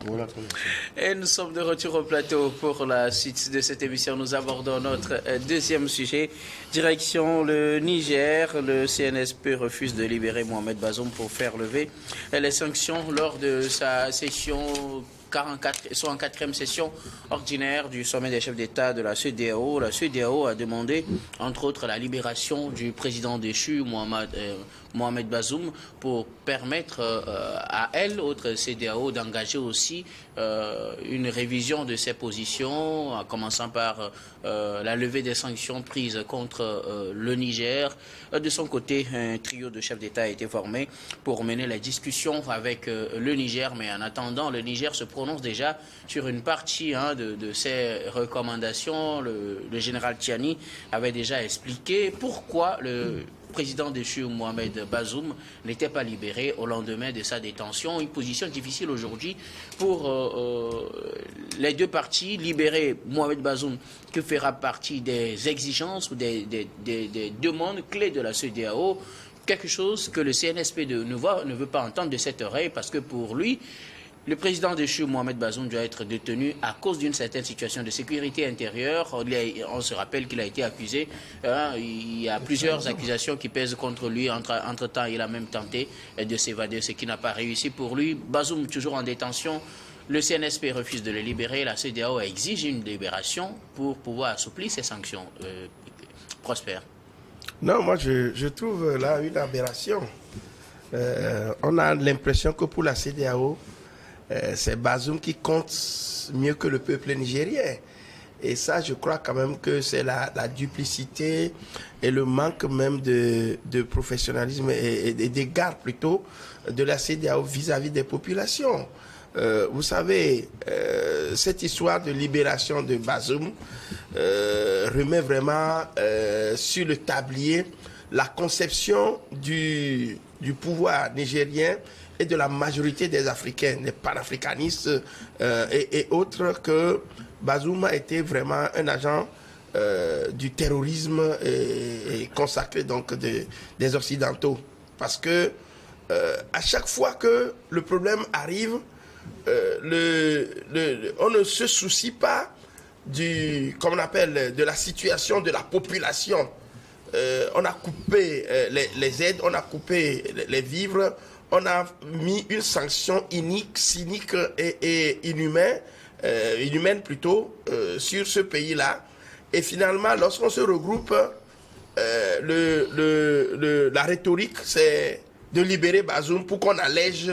Voilà. Et nous sommes de retour au plateau pour la suite de cette émission. Nous abordons notre deuxième sujet. Direction le Niger. Le CNSP refuse de libérer Mohamed Bazoum pour faire lever les sanctions lors de sa session 44, soit en quatrième session ordinaire du sommet des chefs d'État de la CEDEAO. La CEDEAO a demandé, entre autres, la libération du président déchu, Mohamed Bazoum, pour permettre à elle, autre CEDEAO, d'engager aussi une révision de ses positions, en commençant par la levée des sanctions prises contre le Niger. De son côté, un trio de chefs d'État a été formé pour mener la discussion avec le Niger, mais en attendant, le Niger se prononce déjà sur une partie de ses recommandations. Le général Tiani avait déjà expliqué pourquoi le président déchu Mohamed Bazoum n'était pas libéré au lendemain de sa détention. Une position difficile aujourd'hui pour les deux parties. Libérer Mohamed Bazoum, que fera partie des exigences ou des demandes clés de la CEDEAO, quelque chose que le CNSP ne veut pas entendre de cette oreille, parce que pour lui, le président déchu Mohamed Bazoum doit être détenu à cause d'une certaine situation de sécurité intérieure. On se rappelle qu'il a été accusé. Il y a plusieurs accusations qui pèsent contre lui. Entre-temps, il a même tenté de s'évader, ce qui n'a pas réussi pour lui. Bazoum toujours en détention. Le CNSP refuse de le libérer. La CEDEAO exige une libération pour pouvoir assouplir ses sanctions. Prosper. Non, moi je trouve là une aberration. On a l'impression que pour la CEDEAO, c'est Bazoum qui compte mieux que le peuple nigérien. Et ça, je crois quand même que c'est la duplicité et le manque même de professionnalisme et d'égard plutôt de la CEDEAO vis-à-vis des populations. Vous savez, cette histoire de libération de Bazoum remet vraiment sur le tablier la conception du pouvoir nigérien et de la majorité des Africains, des panafricanistes et autres, que Bazoum a été vraiment un agent du terrorisme et consacré donc des Occidentaux. Parce que à chaque fois que le problème arrive, on ne se soucie pas comme on appelle, de la situation de la population. On a coupé les aides, on a coupé les vivres, on a mis une sanction inique, cynique et inhumaine plutôt, sur ce pays-là. Et finalement, lorsqu'on se regroupe, la rhétorique, c'est de libérer Bazoum pour qu'on allège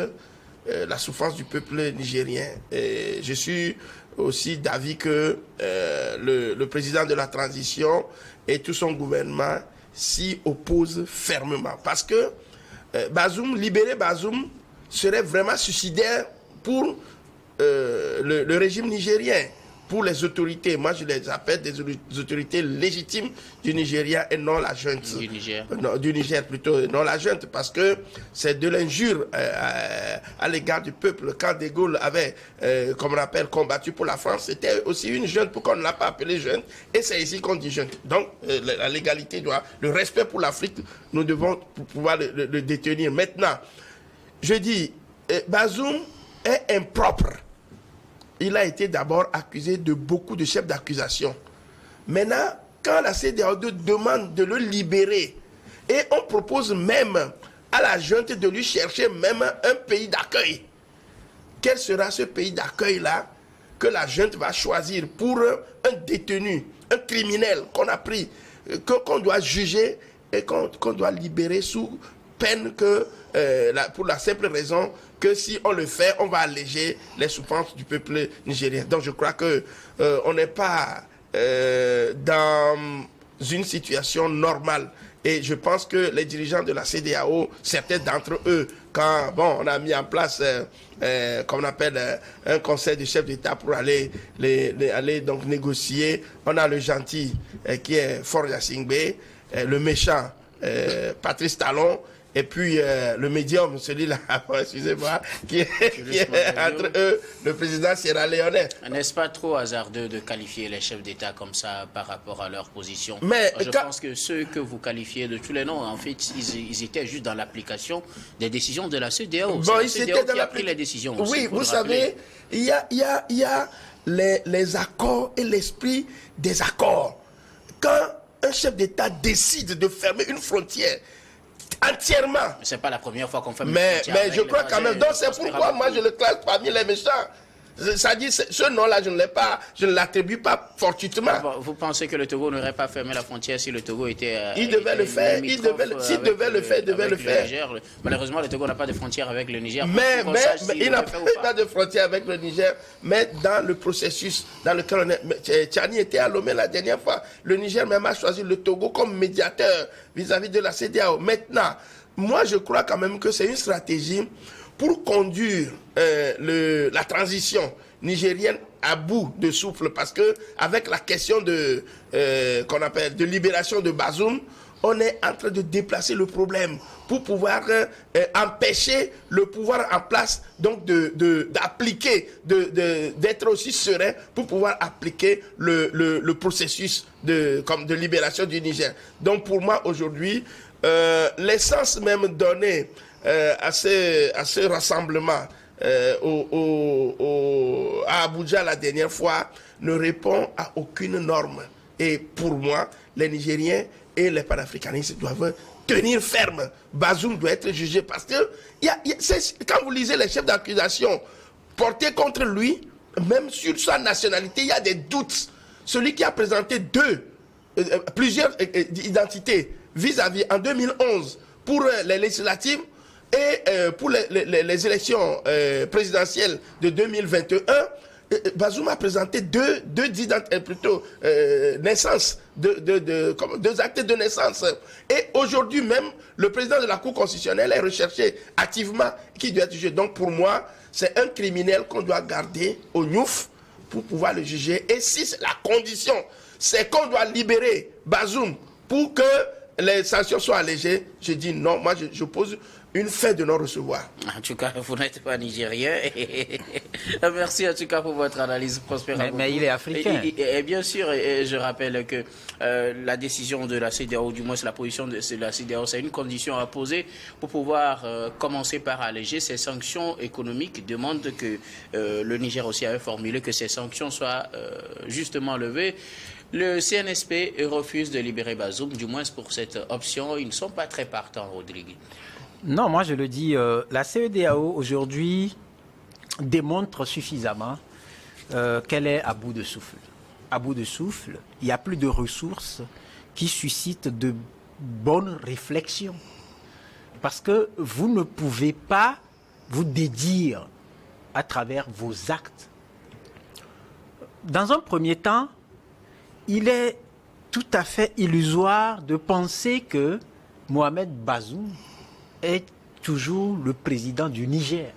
la souffrance du peuple nigérien. Et je suis aussi d'avis que le président de la transition et tout son gouvernement s'y opposent fermement. Parce que libérer Bazoum serait vraiment suicidaire pour le régime nigérien, pour les autorités. Moi, je les appelle des autorités légitimes du Nigeria et non la junte. Du Niger. Non, du Niger plutôt, non la junte, parce que c'est de l'injure à l'égard du peuple. Quand De Gaulle avait, comme on appelle, combattu pour la France, c'était aussi une junte, pourquoi on ne l'a pas appelé junte, et c'est ici qu'on dit junte. Donc, la légalité le respect pour l'Afrique, nous devons pouvoir le détenir. Maintenant, je dis, Bazoum est impropre. Il a été d'abord accusé de beaucoup de chefs d'accusation. Maintenant, quand la CEDEAO demande de le libérer, et on propose même à la junte de lui chercher même un pays d'accueil, quel sera ce pays d'accueil-là que la junte va choisir pour un détenu, un criminel qu'on a pris, qu'on doit juger et qu'on doit libérer sous peine que, pour la simple raison que si on le fait, on va alléger les souffrances du peuple nigérien. Donc je crois que on n'est pas dans une situation normale. Et je pense que les dirigeants de la CEDEAO, certains d'entre eux, quand on a mis en place, comme on appelle, un conseil de chefs d'État pour aller donc négocier, on a le gentil qui est Faure Gnassingbé, le méchant Patrice Talon, et puis le médium, celui-là, excusez-moi, qui est entre eux, le président sierra-léonais. N'est-ce pas trop hasardeux de qualifier les chefs d'État comme ça par rapport à leur position? Mais je pense que ceux que vous qualifiez de tous les noms, en fait, ils étaient juste dans l'application des décisions de la CEDEAO. Bon, c'est la CEDEAO qui a pris les décisions aussi, oui, vous savez, il y a les accords et l'esprit des accords. Quand un chef d'État décide de fermer une frontière entièrement... Ce n'est pas la première fois qu'on ferme une frontière. Mais je crois quand même. Donc c'est pourquoi moi je le classe parmi les méchants. Ça dit, ce nom-là, je ne l'ai pas, je ne l'attribue pas fortuitement. Vous pensez que le Togo n'aurait pas fermé la frontière si le Togo était... il devait le faire, s'il devait le faire, il devait le faire. Malheureusement, le Togo n'a pas de frontière avec le Niger. Mais il n'a pas de frontière avec le Niger. Mais dans le processus dans lequel on est... Tchani était à Lomé la dernière fois. Le Niger même a choisi le Togo comme médiateur vis-à-vis de la CEDEAO. Maintenant, moi je crois quand même que c'est une stratégie pour conduire la transition nigérienne à bout de souffle, parce que avec la question de qu'on appelle de libération de Bazoum, on est en train de déplacer le problème pour pouvoir empêcher le pouvoir en place donc d'appliquer, d'être aussi serein pour pouvoir appliquer le processus de libération du Niger. Donc pour moi aujourd'hui, l'essence même donnée à ce rassemblement à Abuja la dernière fois ne répond à aucune norme. Et pour moi, les Nigériens et les panafricanistes doivent tenir ferme. Bazoum doit être jugé parce que quand vous lisez les chefs d'accusation portés contre lui, même sur sa nationalité, il y a des doutes. Celui qui a présenté plusieurs identités vis-à-vis en 2011 pour les législatives et pour les élections présidentielles de 2021, Bazoum a présenté deux naissances, deux actes de naissance. Et aujourd'hui même, le président de la Cour constitutionnelle est recherché activement, qui doit être jugé. Donc pour moi, c'est un criminel qu'on doit garder au Niouf pour pouvoir le juger. Et si c'est la condition, c'est qu'on doit libérer Bazoum pour que les sanctions soient allégées, je dis non. Moi, je pose une fin de non-recevoir. En tout cas, vous n'êtes pas nigérien. Merci en tout cas pour votre analyse, Prosper. Mais il est africain. Et bien sûr, et je rappelle que la décision de la CEDEAO, du moins la position de la CEDEAO, c'est une condition à poser pour pouvoir commencer par alléger ces sanctions économiques. Demande que le Niger aussi avait formulé que ces sanctions soient justement levées. Le CNSP refuse de libérer Bazoum, du moins pour cette option. Ils ne sont pas très partants, Rodrigue. Non, moi je le dis, la CEDEAO aujourd'hui démontre suffisamment qu'elle est à bout de souffle. À bout de souffle, il n'y a plus de ressources qui suscitent de bonnes réflexions. Parce que vous ne pouvez pas vous dédire à travers vos actes. Dans un premier temps, il est tout à fait illusoire de penser que Mohamed Bazoum est toujours le président du Niger.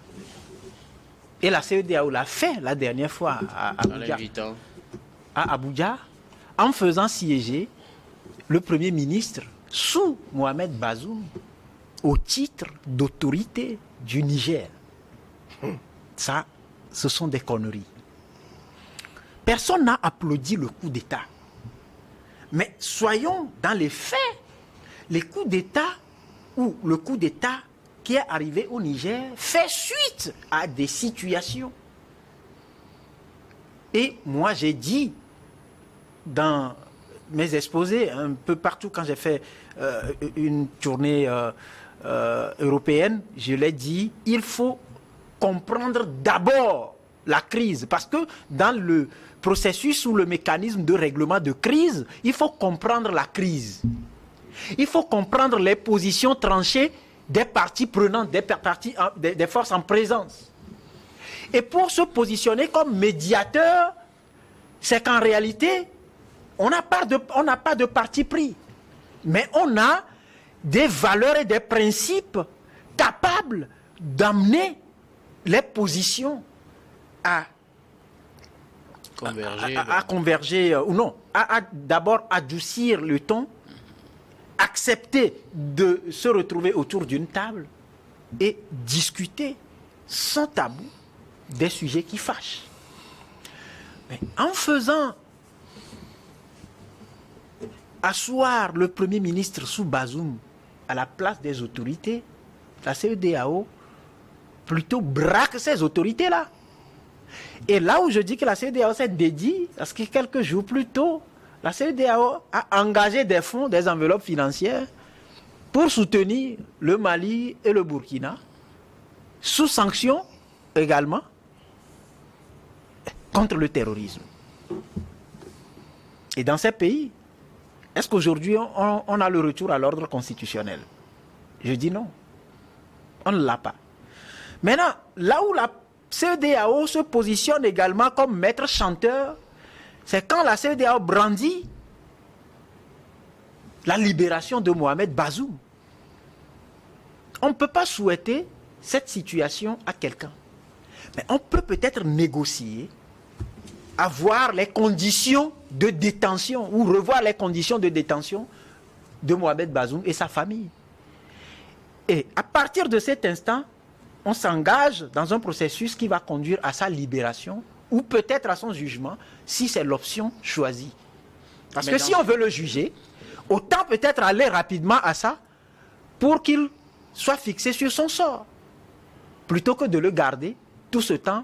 Et la CEDEAO l'a fait la dernière fois à Abuja, en faisant siéger le Premier ministre sous Mohamed Bazoum au titre d'autorité du Niger. Ça, ce sont des conneries. Personne n'a applaudi le coup d'État. Mais soyons dans les faits. Les coups d'État ou le coup d'État qui est arrivé au Niger fait suite à des situations. Et moi, j'ai dit dans mes exposés, un peu partout quand j'ai fait une tournée européenne, je l'ai dit, il faut comprendre d'abord la crise. Parce que dans le processus ou le mécanisme de règlement de crise, il faut comprendre la crise. Il faut comprendre les positions tranchées des parties prenantes, des forces en présence. Et pour se positionner comme médiateur, c'est qu'en réalité, on n'a pas de parti pris. Mais on a des valeurs et des principes capables d'amener les positions à converger ou non, à d'abord adoucir le ton, accepter de se retrouver autour d'une table et discuter sans tabou des sujets qui fâchent. Mais en faisant asseoir le Premier ministre sous Bazoum à la place des autorités, la CEDEAO plutôt braque ces autorités-là. Et là où je dis que la CEDEAO s'est dédiée, parce que quelques jours plus tôt, la CEDEAO a engagé des fonds, des enveloppes financières pour soutenir le Mali et le Burkina, sous sanction également, contre le terrorisme. Et dans ces pays, est-ce qu'aujourd'hui on a le retour à l'ordre constitutionnel? Je dis non. On ne l'a pas. Maintenant, là où la CEDEAO se positionne également comme maître chanteur, c'est quand la CEDEAO brandit la libération de Mohamed Bazoum. On ne peut pas souhaiter cette situation à quelqu'un. Mais on peut peut-être négocier, avoir les conditions de détention ou revoir les conditions de détention de Mohamed Bazoum et sa famille. Et à partir de cet instant, on s'engage dans un processus qui va conduire à sa libération ou peut-être à son jugement, si c'est l'option choisie. Parce que si on veut le juger, autant peut-être aller rapidement à ça pour qu'il soit fixé sur son sort, plutôt que de le garder tout ce temps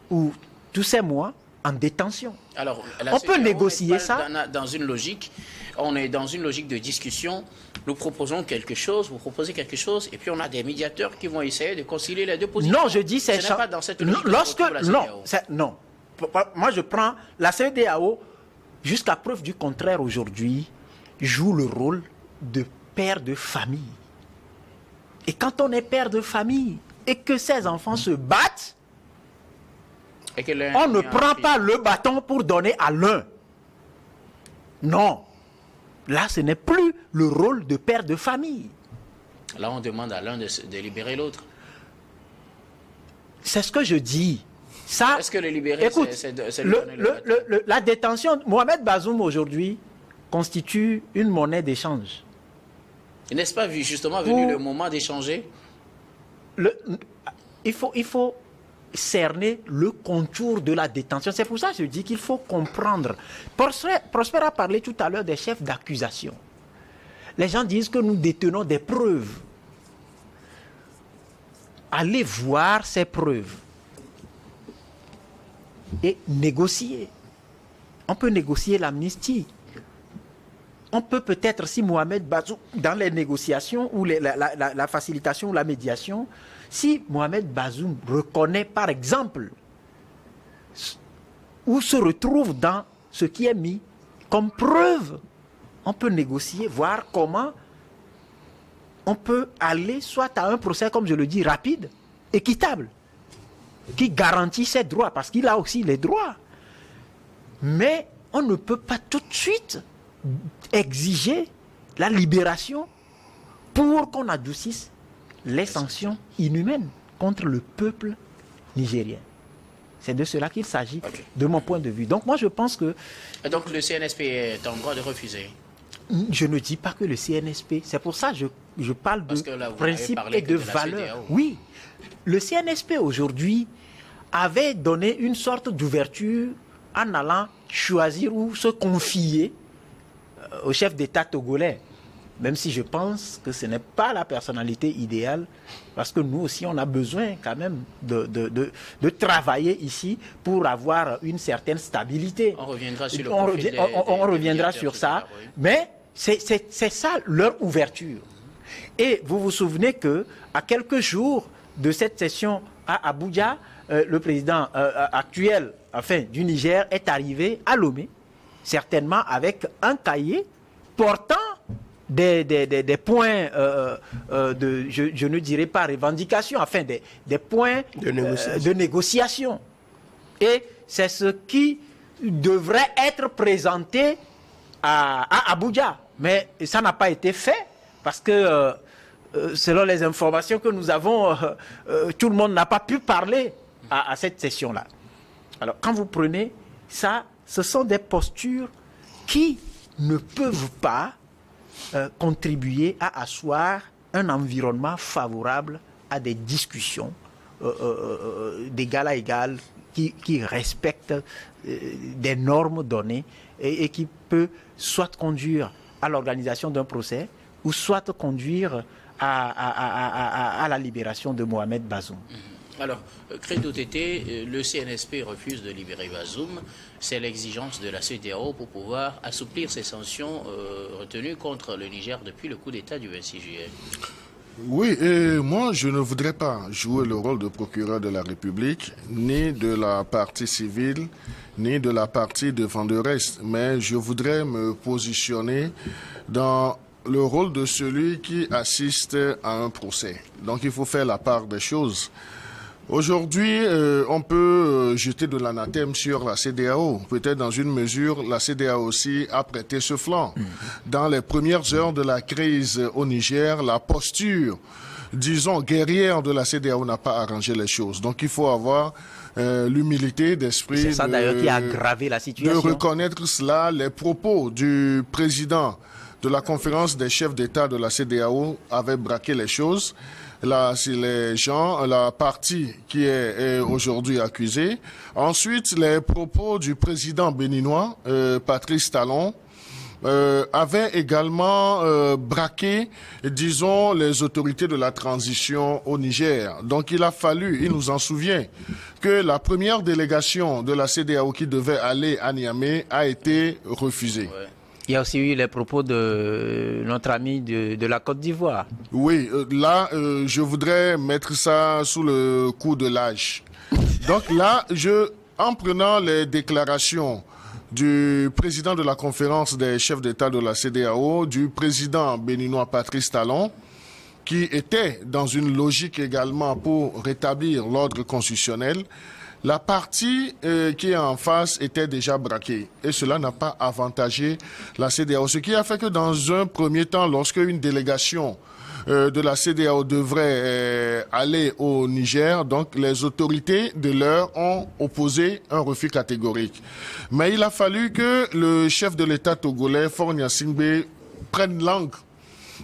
ou tous ces mois en détention. Alors, on peut négocier ça. Dans une logique, on est dans une logique de discussion. Nous proposons quelque chose, vous proposez quelque chose, et puis on a des médiateurs qui vont essayer de concilier les deux positions. Non, je dis c'est ce n'est pas dans cette logique. Non. Moi, je prends la CEDEAO, jusqu'à preuve du contraire aujourd'hui, joue le rôle de père de famille. Et quand on est père de famille et que ses enfants se battent, on ne prend pas le bâton pour donner à l'un. Non. Là, ce n'est plus le rôle de père de famille. Là, on demande à l'un de libérer l'autre. C'est ce que je dis. Est-ce que le libérer, écoute, c'est la détention, Mohamed Bazoum aujourd'hui constitue une monnaie d'échange. N'est-ce pas justement venu le moment d'échanger? Il faut cerner le contour de la détention. C'est pour ça que je dis qu'il faut comprendre. Prosper a parlé tout à l'heure des chefs d'accusation. Les gens disent que nous détenons des preuves. Allez voir ces preuves et négocier. On peut négocier l'amnistie. On peut peut-être, si Mohamed Bazoum, dans les négociations ou la facilitation ou la médiation, si Mohamed Bazoum reconnaît par exemple ou se retrouve dans ce qui est mis comme preuve, on peut négocier, voir comment on peut aller soit à un procès, comme je le dis, rapide, équitable, qui garantit ses droits, parce qu'il a aussi les droits. Mais on ne peut pas tout de suite exiger la libération pour qu'on adoucisse les sanctions inhumaines contre le peuple nigérien. C'est de cela qu'il s'agit, de mon point de vue. Donc moi je pense que... Et donc le CNSP est en droit de refuser? Je ne dis pas que le CNSP, c'est pour ça que je parle de principe et de valeur. Oui, le CNSP aujourd'hui avait donné une sorte d'ouverture en allant choisir ou se confier au chef d'État togolais. Même si je pense que ce n'est pas la personnalité idéale, parce que nous aussi, on a besoin quand même de travailler ici pour avoir une certaine stabilité. On reviendra sur on reviendra sur ça, oui. Mais c'est ça leur ouverture. Et vous vous souvenez qu'à quelques jours de cette session à Abuja, le président actuel du Niger est arrivé à Lomé, certainement avec un cahier portant des points je ne dirais pas revendication, des points de négociation. Et c'est ce qui devrait être présenté à Abuja. Mais ça n'a pas été fait parce que selon les informations que nous avons, tout le monde n'a pas pu parler à cette session-là. Alors quand vous prenez ça, ce sont des postures qui ne peuvent pas contribuer à asseoir un environnement favorable à des discussions d'égal à égal qui respectent des normes données et qui peut soit conduire à l'organisation d'un procès ou soit conduire à la libération de Mohamed Bazoum. Alors, Credo Tété, le CNSP refuse de libérer Bazoum. C'est l'exigence de la CEDEAO pour pouvoir assouplir ces sanctions retenues contre le Niger depuis le coup d'État du 26 juillet. Oui, et moi je ne voudrais pas jouer le rôle de procureur de la République, ni de la partie civile, ni de la partie défenderesse, mais je voudrais me positionner dans le rôle de celui qui assiste à un procès. Donc il faut faire la part des choses. Aujourd'hui, on peut jeter de l'anathème sur la CEDEAO. Peut-être dans une mesure, la CEDEAO aussi a prêté ce flanc. Dans les premières heures de la crise au Niger, la posture, disons, guerrière de la CEDEAO n'a pas arrangé les choses. Donc il faut avoir l'humilité d'esprit. C'est ça d'ailleurs qui a aggravé la situation. De reconnaître cela, les propos du président de la conférence des chefs d'État de la CEDEAO avaient braqué les choses. Là, c'est les gens, la partie qui est aujourd'hui accusée. Ensuite, les propos du président béninois, Patrice Talon, avaient également braqué, disons, les autorités de la transition au Niger. Donc, il a fallu, il nous en souvient, que la première délégation de la CEDEAO qui devait aller à Niamey a été refusée. Ouais. Il y a aussi eu les propos de notre ami de la Côte d'Ivoire. Oui, là, je voudrais mettre ça sous le coup de l'âge. Donc là, en prenant les déclarations du président de la conférence des chefs d'État de la CEDEAO, du président béninois Patrice Talon, qui était dans une logique également pour rétablir l'ordre constitutionnel, la partie qui est en face était déjà braquée et cela n'a pas avantagé la CEDEAO. Ce qui a fait que dans un premier temps, lorsque une délégation de la CEDEAO devrait aller au Niger, donc les autorités de l'heure ont opposé un refus catégorique. Mais il a fallu que le chef de l'État togolais, Faure Gnassingbé, prenne langue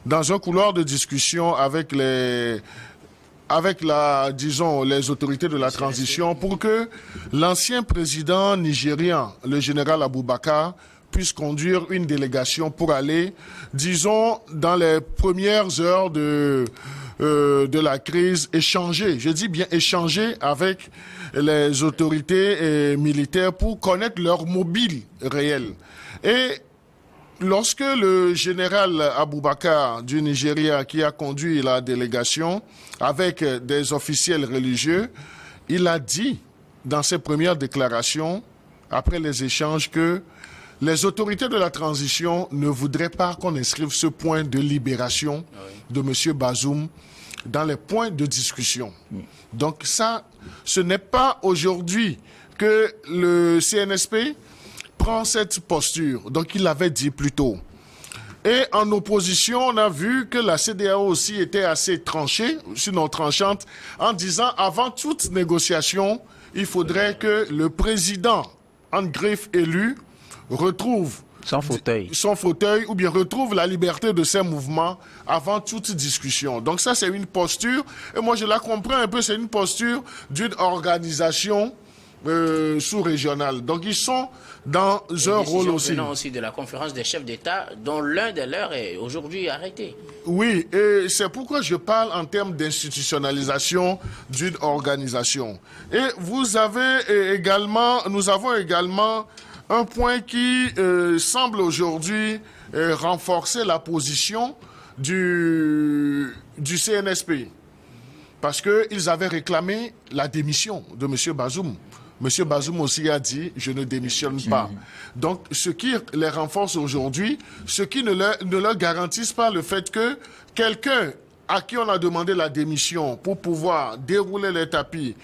dans un couloir de discussion avec les autorités de la transition pour que l'ancien président nigérien, le général Aboubakar, puisse conduire une délégation pour aller, disons, dans les premières heures de la crise, échanger, je dis bien échanger avec les autorités militaires pour connaître leur mobile réel. Et lorsque le général Aboubakar du Nigeria, qui a conduit la délégation avec des officiels religieux, il a dit dans ses premières déclarations, après les échanges, que les autorités de la transition ne voudraient pas qu'on inscrive ce point de libération de M. Bazoum dans les points de discussion. Donc ça, ce n'est pas aujourd'hui que le CNSP prend cette posture. Donc, il l'avait dit plus tôt. Et en opposition, on a vu que la CEDEAO aussi était assez tranchée, sinon tranchante, en disant, avant toute négociation, il faudrait que le président, en greffe élu, retrouve son fauteuil ou bien retrouve la liberté de ses mouvements avant toute discussion. Donc ça, c'est une posture, et moi je la comprends un peu, c'est une posture d'une organisation sous-régionale. Donc ils sont dans un rôle aussi. Aussi de la conférence des chefs d'État, dont l'un des leurs est aujourd'hui arrêté. Oui, et c'est pourquoi je parle en termes d'institutionnalisation d'une organisation. Et vous avez également, nous avons également un point qui semble aujourd'hui renforcer la position du CNSP. Parce qu'ils avaient réclamé la démission de M. Bazoum. M. Bazoum aussi a dit « je ne démissionne pas ». Donc, ce qui les renforce aujourd'hui, ce qui ne leur garantisse pas le fait que quelqu'un à qui on a demandé la démission pour pouvoir dérouler les tapis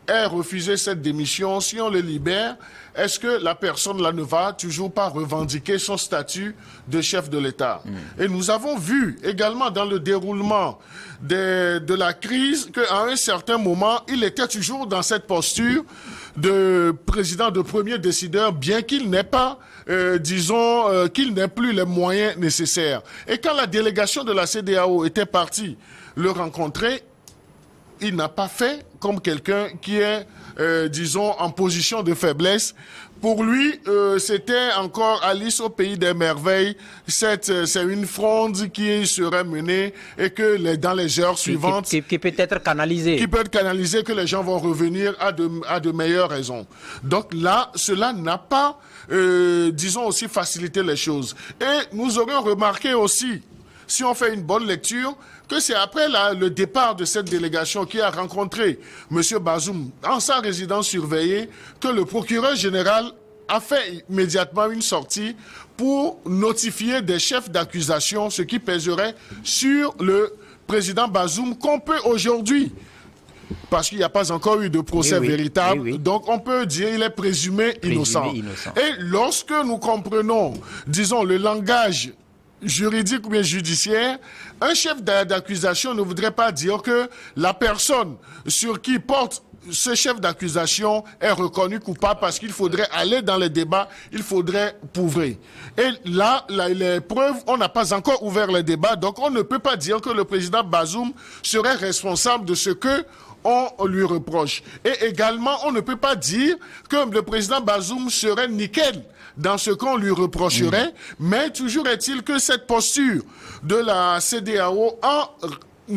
ait refusé cette démission, si on le libère, est-ce que la personne-là ne va toujours pas revendiquer son statut de chef de l'État? Et nous avons vu également dans le déroulement de la crise qu'à un certain moment, il était toujours dans cette posture de président, de premier décideur, bien qu'il n'ait pas, qu'il n'ait plus les moyens nécessaires. Et quand la délégation de la CEDEAO était partie le rencontrer, il n'a pas fait comme quelqu'un qui est, en position de faiblesse. Pour lui, c'était encore Alice au pays des merveilles. C'est une fronde qui serait menée et que dans les heures suivantes... Qui peut être canalisée. Qui peut être canalisée, que les gens vont revenir à de meilleures raisons. Donc là, cela n'a pas, aussi facilité les choses. Et nous aurions remarqué aussi, si on fait une bonne lecture, que c'est après le départ de cette délégation qui a rencontré M. Bazoum en sa résidence surveillée que le procureur général a fait immédiatement une sortie pour notifier des chefs d'accusation, ce qui pèserait sur le président Bazoum, qu'on peut aujourd'hui, parce qu'il n'y a pas encore eu de procès véritable, donc on peut dire qu'il est présumé innocent. Et lorsque nous comprenons, le langage juridique ou bien judiciaire, un chef d'accusation ne voudrait pas dire que la personne sur qui porte ce chef d'accusation est reconnu coupable, parce qu'il faudrait aller dans les débats, il faudrait prouver. Et là, les preuves, on n'a pas encore ouvert les débats, donc on ne peut pas dire que le président Bazoum serait responsable de ce que on lui reproche. Et également, on ne peut pas dire que le président Bazoum serait nickel dans ce qu'on lui reprocherait, mais toujours est-il que cette posture de la CEDEAO, en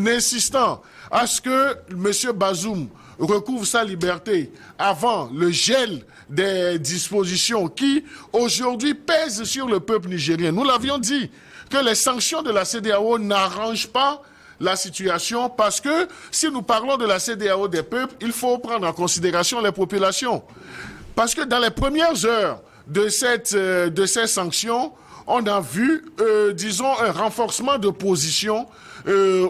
insistant à ce que M. Bazoum recouvre sa liberté avant le gel des dispositions qui, aujourd'hui, pèsent sur le peuple nigérien. Nous l'avions dit, que les sanctions de la CEDEAO n'arrangent pas la situation, parce que si nous parlons de la CEDEAO des peuples, il faut prendre en considération les populations. Parce que dans les premières heures de ces sanctions, on a vu, un renforcement de position,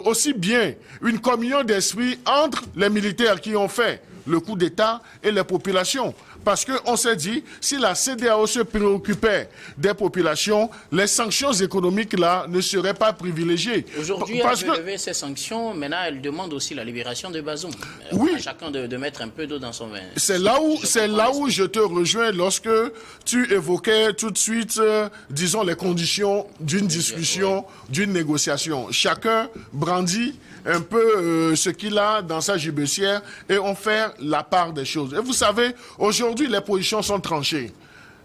aussi bien une communion d'esprit entre les militaires qui ont fait le coup d'État et les populations. Parce qu'on s'est dit, si la CEDEAO se préoccupait des populations, les sanctions économiques là ne seraient pas privilégiées. Aujourd'hui, elle veut lever ces sanctions, maintenant elle demande aussi la libération de Bazoum. Oui. À chacun de mettre un peu d'eau dans son vin. C'est là où je te rejoins lorsque tu évoquais tout de suite, les conditions d'une discussion, d'une négociation. Chacun brandit un peu ce qu'il a dans sa gibecière et on fait la part des choses. Et vous savez, aujourd'hui, les positions sont tranchées.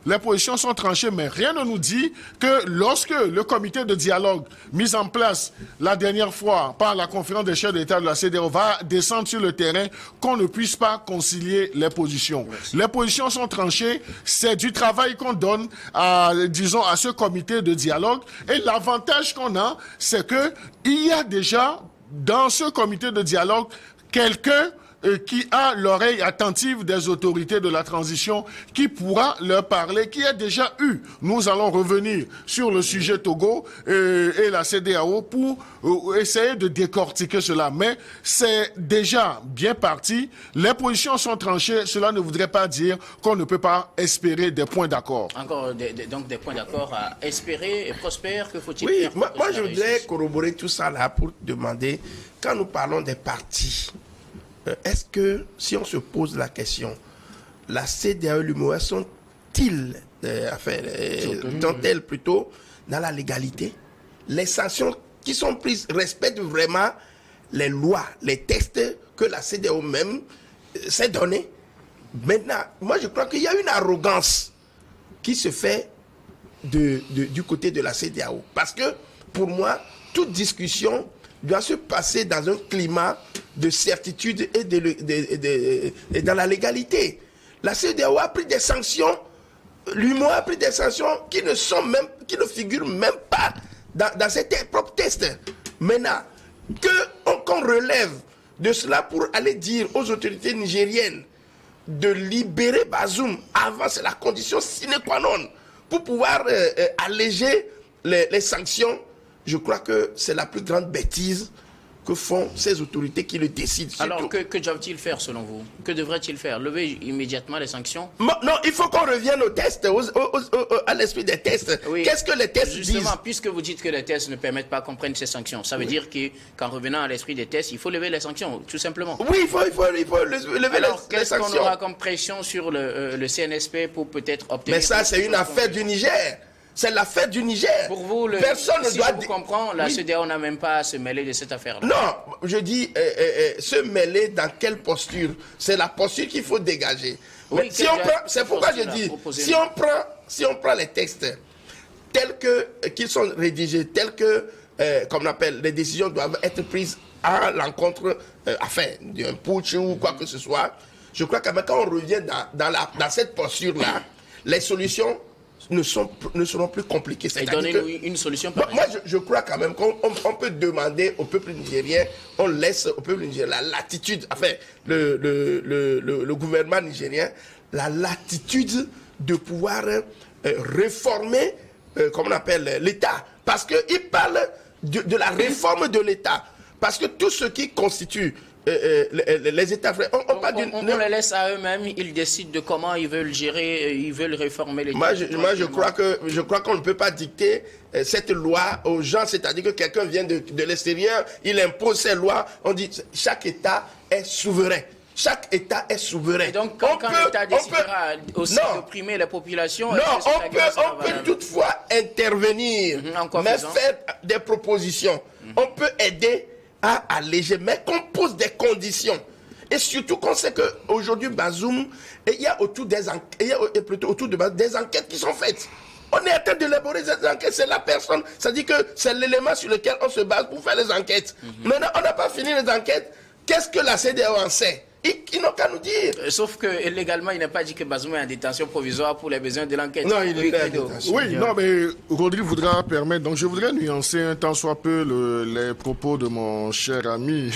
Les positions sont tranchées, mais rien ne nous dit que lorsque le comité de dialogue mis en place la dernière fois par la conférence des chefs d'État de la CEDEAO va descendre sur le terrain, qu'on ne puisse pas concilier les positions. Merci. Les positions sont tranchées, c'est du travail qu'on donne à ce comité de dialogue. Et l'avantage qu'on a, c'est que il y a déjà dans ce comité de dialogue quelqu'un qui a l'oreille attentive des autorités de la transition, qui pourra leur parler, qui a déjà eu. Nous allons revenir sur le sujet Togo et la CEDEAO pour essayer de décortiquer cela. Mais c'est déjà bien parti. Les positions sont tranchées. Cela ne voudrait pas dire qu'on ne peut pas espérer des points d'accord. Encore donc des points d'accord à espérer. Et Prosper, que faut-il faire? Oui, moi je voudrais corroborer tout ça là pour demander, quand nous parlons des partis, est-ce que, si on se pose la question, la CEDEAO et l'UMOA sont-elles plutôt dans la légalité? Les sanctions qui sont prises respectent vraiment les lois, les textes que la CEDEAO même s'est donné? Maintenant, moi je crois qu'il y a une arrogance qui se fait du côté de la CEDEAO. Parce que, pour moi, toute discussion doit se passer dans un climat de certitude et dans la légalité. La CEDEAO a pris des sanctions, l'UMOA a pris des sanctions qui ne figurent même pas dans ses propres tests. Maintenant, qu'on relève de cela pour aller dire aux autorités nigériennes de libérer Bazoum avant, c'est la condition sine qua non pour pouvoir alléger les sanctions. Je crois que c'est la plus grande bêtise que font ces autorités qui le décident. Alors, que doivent-ils faire selon vous? Que devraient-ils faire? Lever immédiatement les sanctions? Non, il faut qu'on revienne aux tests, à l'esprit des tests. Oui. Qu'est-ce que les tests disent? Justement, puisque vous dites que les tests ne permettent pas qu'on prenne ces sanctions, ça veut dire qu'en revenant à l'esprit des tests, il faut lever les sanctions, tout simplement. Oui, il faut lever Alors, les qu'est-ce qu'on sanctions. aura comme pression sur le CNSP pour peut-être obtenir... Mais ça, c'est une affaire du Niger. C'est l'affaire du Niger. Pour vous, personne ne si doit... je vous comprends, la CEDEAO n'a même pas à se mêler de cette affaire-là. Non, je dis se mêler dans quelle posture? C'est la posture qu'il faut dégager. Oui, Si on prend, c'est pourquoi je dis, si on prend les textes tels qu'ils sont rédigés, tels que, comme on appelle, les décisions doivent être prises à l'encontre, d'un putsch ou quoi que ce soit, je crois que quand on revient dans cette posture-là, les solutions ne seront plus compliquées. Et donnez-nous une solution par moi, je crois quand même qu'on peut demander au peuple nigérien, on laisse au peuple nigérien la latitude, le gouvernement nigérien, la latitude de pouvoir réformer, comme on appelle, l'État. Parce qu'il parle de la réforme de l'État. Parce que tout ce qui constitue les États frères, on les laisse à eux-mêmes, ils décident de comment ils veulent gérer, ils veulent réformer l'État. Moi, je crois qu'on ne peut pas dicter cette loi aux gens, c'est-à-dire que quelqu'un vient de l'extérieur, il impose ses lois, on dit chaque État est souverain. Chaque État est souverain. Et donc, quand l'État décidera aussi d'opprimer la population... Non, on peut toutefois intervenir, mais faire des propositions. On peut aider à alléger, mais qu'on pose des conditions. Et surtout qu'on sait qu'aujourd'hui, Bazoum, il y a autour des enquêtes qui sont faites. On est en train d'élaborer ces enquêtes, c'est la personne, ça dit que c'est l'élément sur lequel on se base pour faire les enquêtes. Maintenant, on n'a pas fini les enquêtes. Qu'est-ce que la CEDEAO en sait? Ils n'ont qu'à nous dire. Sauf que légalement, il n'a pas dit que Bazoum est en détention provisoire pour les besoins de l'enquête. Non, il est en détention. Oui, non, mais Rodrigue voudra permettre. Donc, je voudrais nuancer un tant soit peu les propos de mon cher ami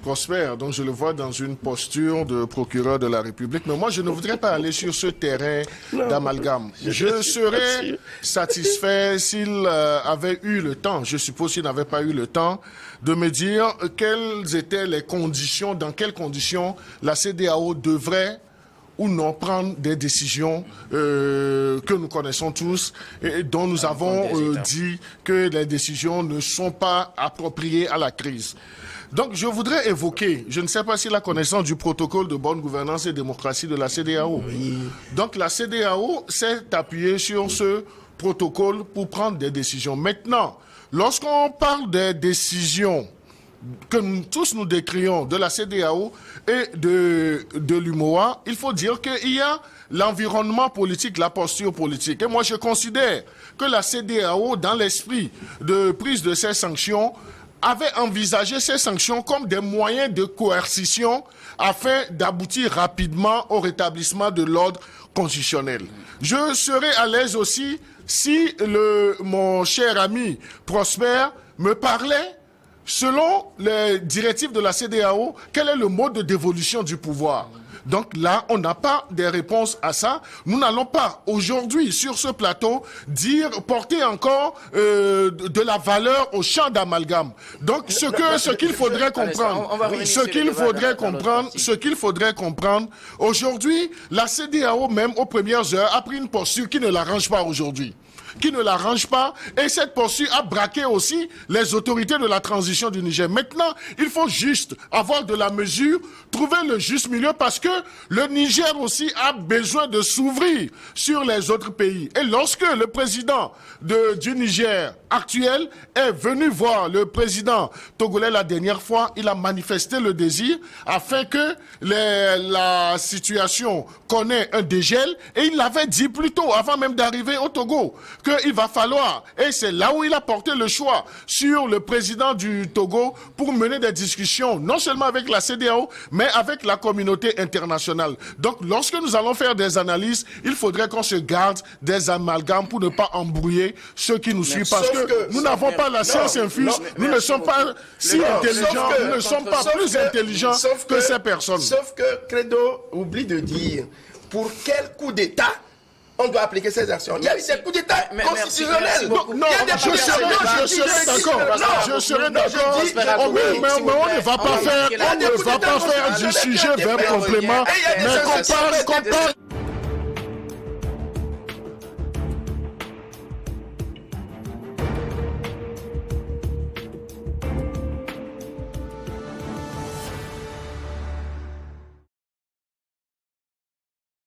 Prosper. Donc, je le vois dans une posture de procureur de la République. Mais moi, je ne voudrais pas aller sur ce terrain d'amalgame. Je serais satisfait s'il avait eu le temps, je suppose qu'il n'avait pas eu le temps, de me dire quelles étaient les conditions, dans quelles conditions la CEDEAO devrait ou non prendre des décisions que nous connaissons tous et dont nous avons dit que les décisions ne sont pas appropriées à la crise. Donc, je voudrais évoquer, je ne sais pas si la connaissance du protocole de bonne gouvernance et démocratie de la CEDEAO. Oui. Donc, la CEDEAO s'est appuyée sur ce protocole pour prendre des décisions. Maintenant, lorsqu'on parle des décisions que tous nous décrions de la CEDEAO et de l'UMOA, il faut dire qu'il y a l'environnement politique, la posture politique. Et moi, je considère que la CEDEAO, dans l'esprit de prise de ces sanctions, avait envisagé ces sanctions comme des moyens de coercition afin d'aboutir rapidement au rétablissement de l'ordre constitutionnel. Je serais à l'aise aussi si mon cher ami Prosper me parlait, selon les directives de la CEDEAO, quel est le mode de dévolution du pouvoir. Donc là, on n'a pas des réponses à ça. Nous n'allons pas, aujourd'hui, sur ce plateau, porter encore de la valeur au champ d'amalgame. Donc, ce qu'il faudrait comprendre, aujourd'hui, la CEDEAO, même aux premières heures, a pris une posture qui ne l'arrange pas aujourd'hui. Et cette posture a braqué aussi les autorités de la transition du Niger. Maintenant, il faut juste avoir de la mesure, trouver le juste milieu parce que le Niger aussi a besoin de s'ouvrir sur les autres pays. Et lorsque le président du Niger actuel est venu voir le président togolais la dernière fois, il a manifesté le désir afin que la situation connaît un dégel et il l'avait dit plus tôt, avant même d'arriver au Togo, qu'il va falloir, et c'est là où il a porté le choix sur le président du Togo pour mener des discussions, non seulement avec la CEDEAO, mais avec la communauté internationale. Donc, lorsque nous allons faire des analyses, il faudrait qu'on se garde des amalgames pour ne pas embrouiller ceux qui nous suivent, parce que nous n'avons pas la science infuse, nous ne sommes pas si intelligents, nous ne sommes pas plus intelligents que ces personnes. Sauf que Credo oublie de dire pour quel coup d'État on doit appliquer ces actions. Il y a eu des coups d'État constitutionnels. Non, je serai d'accord. Je serai d'accord. Mais on ne va pas faire du sujet vers complément. Mais qu'on parle.